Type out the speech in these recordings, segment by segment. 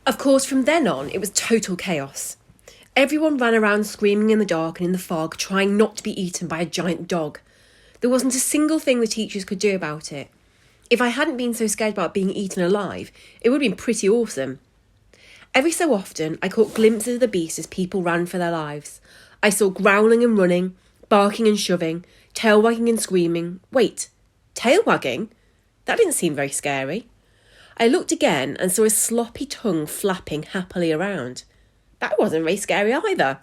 Of course, from then on, it was total chaos. Everyone ran around screaming in the dark and in the fog, trying not to be eaten by a giant dog. There wasn't a single thing the teachers could do about it. If I hadn't been so scared about being eaten alive, it would have been pretty awesome. Every so often, I caught glimpses of the beast as people ran for their lives. I saw growling and running, barking and shoving, tail wagging and screaming. Wait, tail wagging? That didn't seem very scary. I looked again and saw a sloppy tongue flapping happily around. That wasn't very scary either.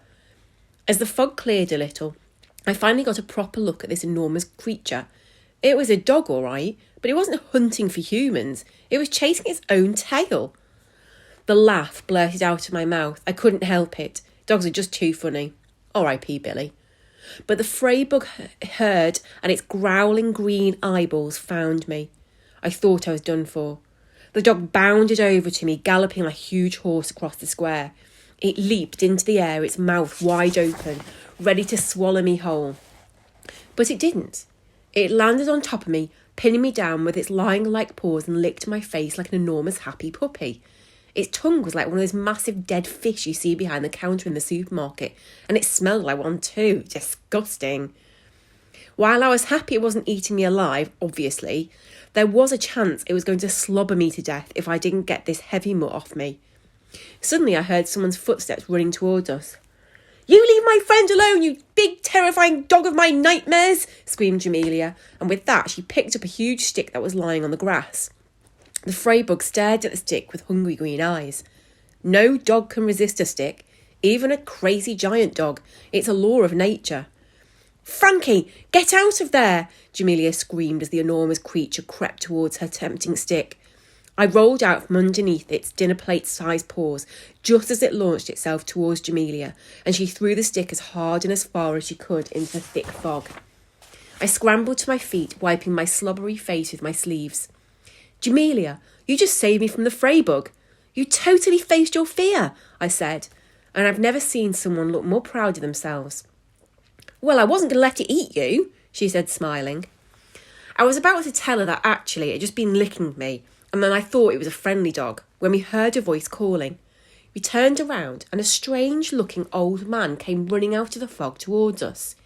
As the fog cleared a little, I finally got a proper look at this enormous creature. It was a dog, all right, but it wasn't hunting for humans. It was chasing its own tail. The laugh blurted out of my mouth. I couldn't help it. Dogs are just too funny. R.I.P. Billy. But the fray bug heard, and its growling green eyeballs found me. I thought I was done for. The dog bounded over to me, galloping like a huge horse across the square. It leaped into the air, its mouth wide open, ready to swallow me whole. But it didn't. It landed on top of me, pinning me down with its lion-like paws and licked my face like an enormous happy puppy. Its tongue was like one of those massive dead fish you see behind the counter in the supermarket, and it smelled like one too. Disgusting. While I was happy it wasn't eating me alive, obviously, there was a chance it was going to slobber me to death if I didn't get this heavy mutt off me. Suddenly I heard someone's footsteps running towards us. "You leave my friend alone, you big terrifying dog of my nightmares!" screamed Jamilia, and with that she picked up a huge stick that was lying on the grass. The fray bug stared at the stick with hungry green eyes. No dog can resist a stick, even a crazy giant dog. It's a law of nature. "Frankie, get out of there!" Jamilia screamed as the enormous creature crept towards her tempting stick. I rolled out from underneath its dinner plate-sized paws just as it launched itself towards Jamilia, and she threw the stick as hard and as far as she could into the thick fog. I scrambled to my feet, wiping my slobbery face with my sleeves. "Jamilia, you just saved me from the fray bug. You totally faced your fear," I said, and I've never seen someone look more proud of themselves. "Well, I wasn't going to let it eat you," she said, smiling. I was about to tell her that actually it had just been licking me, and then I thought it was a friendly dog, when we heard a voice calling. We turned around, and a strange-looking old man came running out of the fog towards us.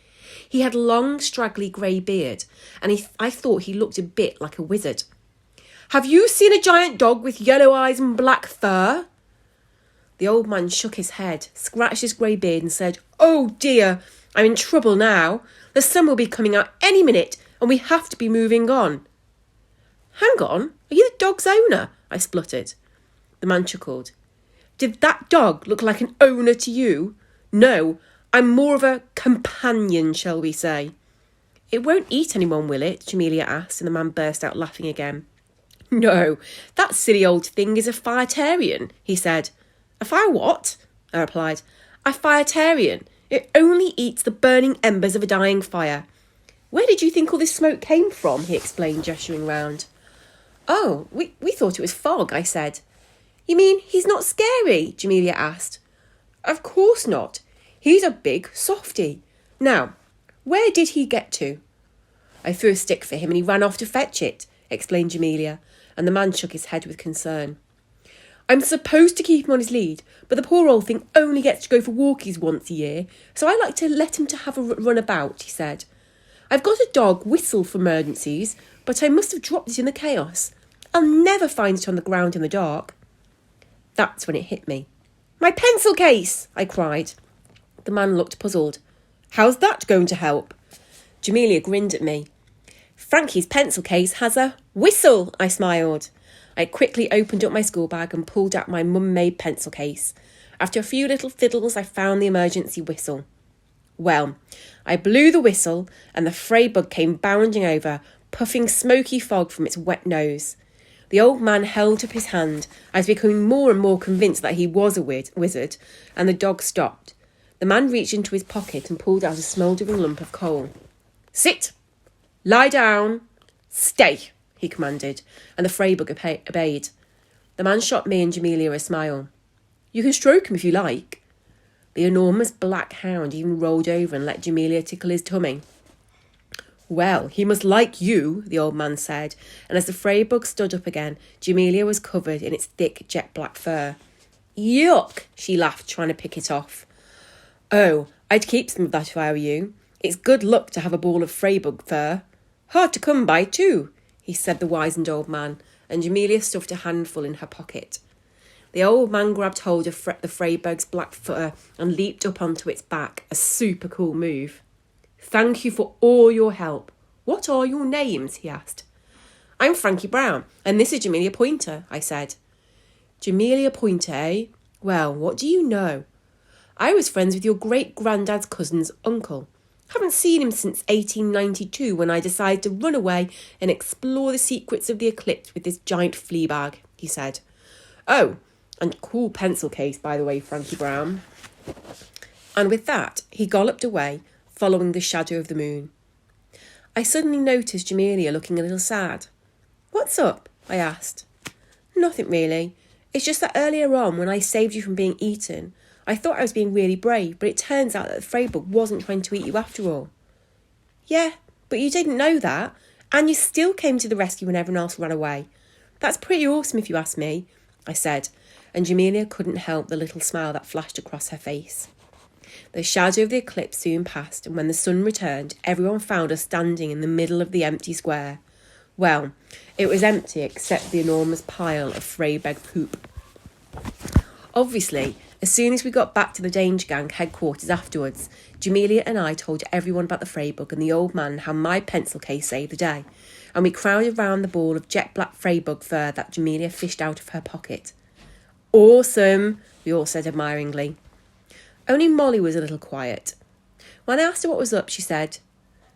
He had long, straggly grey beard, and I thought he looked a bit like a wizard. "Have you seen a giant dog with yellow eyes and black fur?" The old man shook his head, scratched his grey beard and said, "Oh dear, I'm in trouble now. The sun will be coming out any minute and we have to be moving on." "Hang on, are you the dog's owner?" I spluttered. The man chuckled. "Did that dog look like an owner to you? No, I'm more of a companion, shall we say." "It won't eat anyone, will it?" Jamilia asked, and the man burst out laughing again. "No, that silly old thing is a firetarian," he said. "A fire what?" I replied. "A firetarian. It only eats the burning embers of a dying fire." "Where did you think all this smoke came from?" he explained, gesturing round. "Oh, we thought it was fog," I said. "You mean he's not scary?" Jamilia asked. "Of course not. He's a big softy. Now, where did he get to?" "I threw a stick for him and he ran off to fetch it," explained Jamilia, and the man shook his head with concern. "I'm supposed to keep him on his lead, but the poor old thing only gets to go for walkies once a year, so I like to let him to have a run about," he said. "I've got a dog whistle for emergencies, but I must have dropped it in the chaos. I'll never find it on the ground in the dark." That's when it hit me. "My pencil case!" I cried. The man looked puzzled. "How's that going to help?" Jamilia grinned at me. "Frankie's pencil case has a whistle," I smiled. I quickly opened up my school bag and pulled out my mum-made pencil case. After a few little fiddles, I found the emergency whistle. Well, I blew the whistle and the fray bug came bounding over, puffing smoky fog from its wet nose. The old man held up his hand. I was becoming more and more convinced that he was a wizard, and the dog stopped. The man reached into his pocket and pulled out a smouldering lump of coal. "Sit! Lie down! Stay!" he commanded, and the fray bug obeyed. The man shot me and Jamilia a smile. "You can stroke him if you like." The enormous black hound even rolled over and let Jamilia tickle his tummy. "Well, he must like you," the old man said, and as the fray bug stood up again, Jamilia was covered in its thick jet black fur. Yuck, she laughed, trying to pick it off. Oh, I'd keep some of that if I were you. It's good luck to have a ball of Freybug fur. Hard to come by too, he said, the wizened old man, and Jamilia stuffed a handful in her pocket. The old man grabbed hold of the Freybug's black fur and leaped up onto its back, a super cool move. Thank you for all your help. What are your names? He asked. I'm Frankie Brown, and this is Jamilia Pointer, I said. Jamilia Pointer, eh? Well, what do you know? I was friends with your great-granddad's cousin's uncle. Haven't seen him since 1892 when I decided to run away and explore the secrets of the eclipse with this giant flea bag, he said. Oh, and cool pencil case, by the way, Frankie Brown. And with that, he galloped away, following the shadow of the moon. I suddenly noticed Jamilia looking a little sad. What's up? I asked. Nothing really. It's just that earlier on, when I saved you from being eaten, I thought I was being really brave, but it turns out that the Freybug wasn't trying to eat you after all. Yeah, but you didn't know that, and you still came to the rescue when everyone else ran away. That's pretty awesome if you ask me, I said, and Jamilia couldn't help the little smile that flashed across her face. The shadow of the eclipse soon passed, and when the sun returned, everyone found us standing in the middle of the empty square. Well, it was empty except the enormous pile of Freybug poop. Obviously, as soon as we got back to the Danger Gang headquarters afterwards, Jamilia and I told everyone about the Freybug and the old man how my pencil case saved the day, and we crowded round the ball of jet black Freybug fur that Jamilia fished out of her pocket. Awesome, we all said admiringly. Only Molly was a little quiet. When I asked her what was up, she said,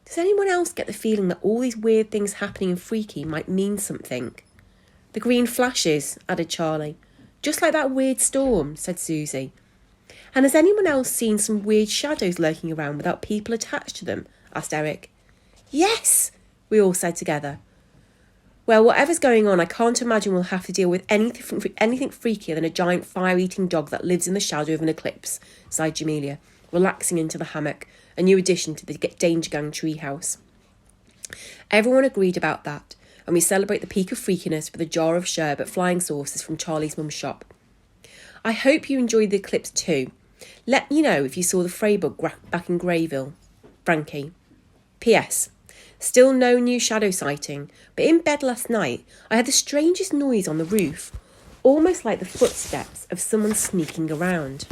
Does anyone else get the feeling that all these weird things happening in Freaky might mean something? The green flashes, added Charlie. Just like that weird storm, said Susie. And has anyone else seen some weird shadows lurking around without people attached to them? Asked Eric. Yes, we all said together. Well, whatever's going on, I can't imagine we'll have to deal with anything freakier than a giant fire-eating dog that lives in the shadow of an eclipse, sighed Jamilia, relaxing into the hammock, a new addition to the Danger Gang treehouse. Everyone agreed about that, and we celebrate the peak of freakiness with a jar of sherbet flying saucers from Charlie's mum's shop. I hope you enjoyed the eclipse too. Let me know if you saw the Freybug back in Greyville. Frankie. P.S. Still no new shadow sighting, but in bed last night I had the strangest noise on the roof, almost like the footsteps of someone sneaking around.